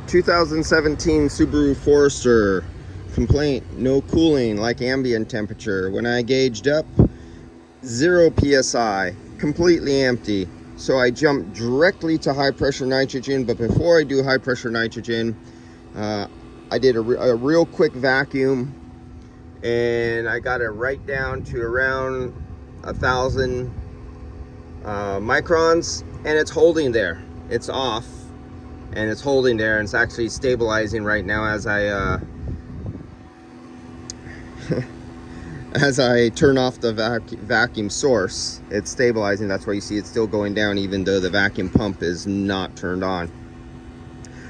2017 Subaru Forester. Complaint, no cooling like ambient temperature. When I gauged up, 0 psi, completely empty. So I jumped directly to high pressure nitrogen, but before I do high pressure nitrogen, I did a real quick vacuum, and I got it right down to around 1,000 microns, and it's holding there. It's off, and it's holding there, and it's actually stabilizing right now as I as I turn off the vacuum source. It's stabilizing. That's why you see it's still going down even though the vacuum pump is not turned on.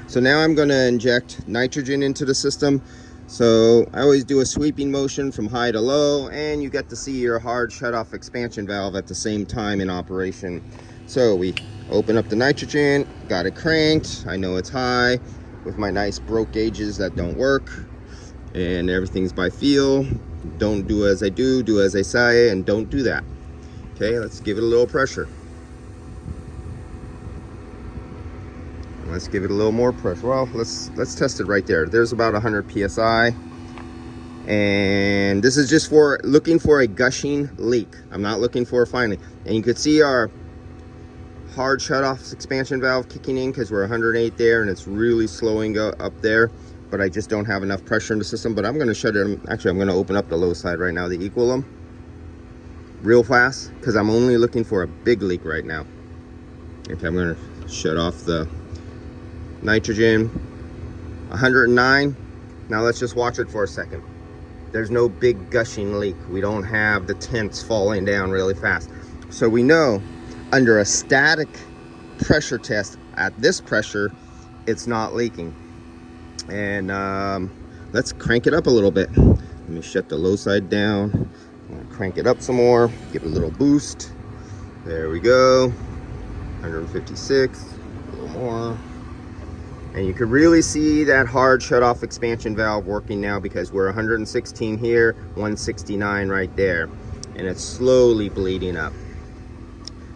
So now I'm going to inject nitrogen into the system. So I always do a sweeping motion from high to low, and you get to see your hard shut-off expansion valve at the same time in operation. So we open up the nitrogen, got it cranked. I know it's high with my nice broke gauges that don't work, and everything's by feel. Don't do as I do as I say, and don't do that. Okay, let's give it a little pressure. Let's give it a little more pressure. Well, let's test it right there. There's about 100 psi, and this is just for looking for a gushing leak. I'm not looking for a fine leak. And you could see our hard shut-off expansion valve kicking in because we're 108 there, and it's really slowing up there. But I just don't have enough pressure in the system. But I'm going to shut it. Actually, I'm going to open up the low side right now to equal them real fast because I'm only looking for a big leak right now. Okay, I'm going to shut off the nitrogen. 109. Now let's just watch it for a second. There's no big gushing leak. We don't have the tents falling down really fast. So we know under a static pressure test at this pressure, it's not leaking. And let's crank it up a little bit. Let me shut the low side down. I'm gonna crank it up some more, give it a little boost. There we go. 156, a little more. And you can really see that hard shut-off expansion valve working now because we're 116 here, 169 right there. And it's slowly bleeding up.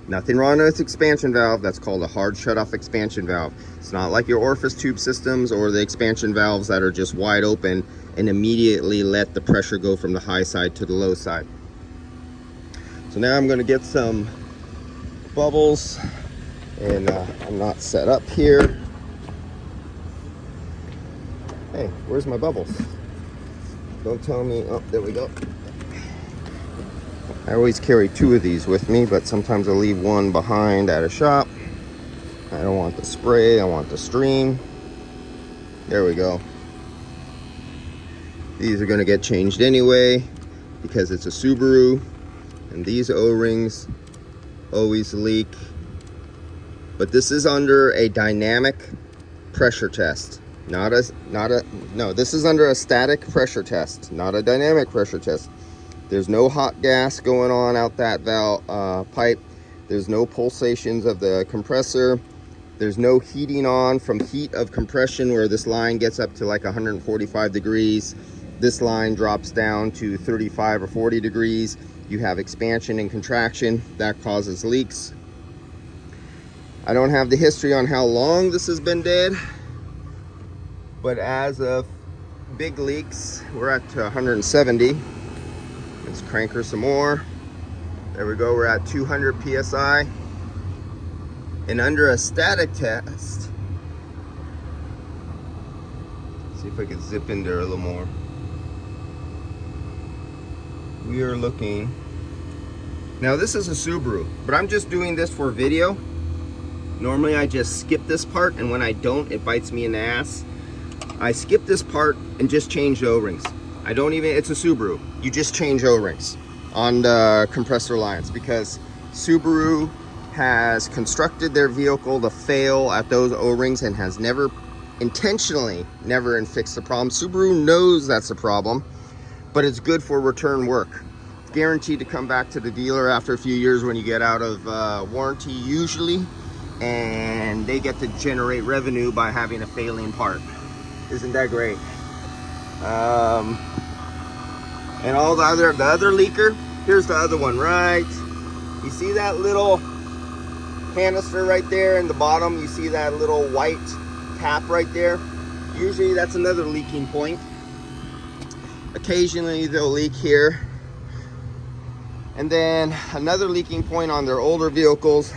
Nothing wrong with expansion valve. That's called a hard shut-off expansion valve. It's not like your orifice tube systems or the expansion valves that are just wide open and immediately let the pressure go from the high side to the low side. So now I'm going to get some bubbles, and I'm not set up here. Hey, where's my bubbles? Don't tell me. Oh, there we go. I always carry 2 of these with me, but sometimes I'll leave one behind at a shop. I don't want the spray, I want the stream. There we go. These are gonna get changed anyway because it's a Subaru, and these O-rings always leak. But this is under a dynamic pressure test. This is under a static pressure test, not a dynamic pressure test. There's no hot gas going on out that valve pipe. There's no pulsations of the compressor. There's no heating on from heat of compression where this line gets up to like 145 degrees. This line drops down to 35 or 40 degrees. You have expansion and contraction. That causes leaks. I don't have the history on how long this has been dead, but as of big leaks, we're at 170. Let's crank her some more. There we go, we're at 200 psi. And under a static test, see if I can zip in there a little more. We are looking, now this is a Subaru, but I'm just doing this for video. Normally I just skip this part, and when I don't, it bites me in the ass. I skip this part and just change the O-rings. I don't even, it's a Subaru. You just change O-rings on the compressor lines because Subaru has constructed their vehicle to fail at those O-rings and has never intentionally fixed the problem. Subaru knows that's a problem, but it's good for return work. It's guaranteed to come back to the dealer after a few years when you get out of warranty usually, and they get to generate revenue by having a failing part. Isn't that great? And all the other leaker, here's the other one, right? You see that little canister right there in the bottom? You see that little white cap right there? Usually that's another leaking point. Occasionally they'll leak here. And then another leaking point on their older vehicles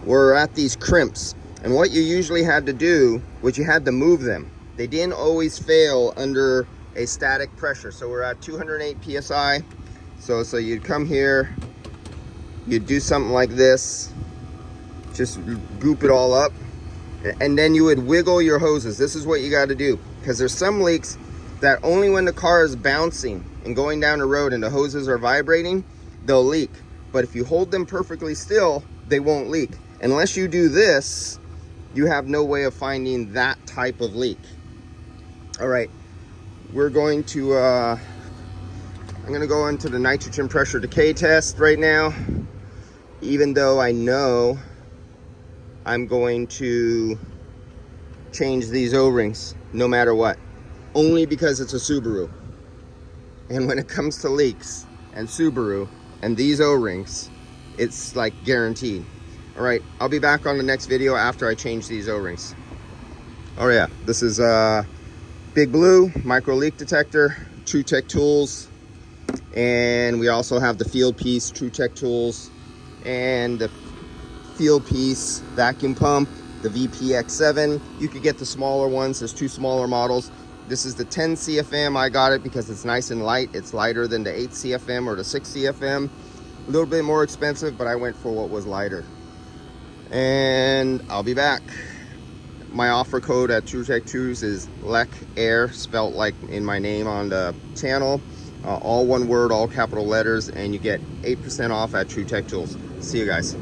were at these crimps. And what you usually had to do was you had to move them. They didn't always fail under a static pressure. So we're at 208 PSI. So you'd come here, you'd do something like this, just goop it all up, and then you would wiggle your hoses. This is what you got to do, because there's some leaks that only when the car is bouncing and going down the road and the hoses are vibrating, they'll leak. But if you hold them perfectly still, they won't leak. Unless you do this, you have no way of finding that type of leak. All right, we're going to, I'm gonna go into the nitrogen pressure decay test right now, even though I know I'm going to change these O-rings no matter what, only because it's a Subaru. And when it comes to leaks and Subaru and these O-rings, it's like guaranteed. All right, I'll be back on the next video after I change these O-rings. Oh yeah, this is Big Blue micro leak detector, TruTech tools, and we also have the field piece TruTech tools and the field piece vacuum pump, the VPX7. You could get the smaller ones. There's two smaller models. This is the 10 CFM. I got it because it's nice and light. It's lighter than the 8 CFM or the 6 CFM. A little bit more expensive, but I went for what was lighter. And I'll be back. My offer code at TruTech Tools is LEC Air, spelt like in my name on the channel. All one word, all capital letters, and you get 8% off at TruTech Tools. See you guys.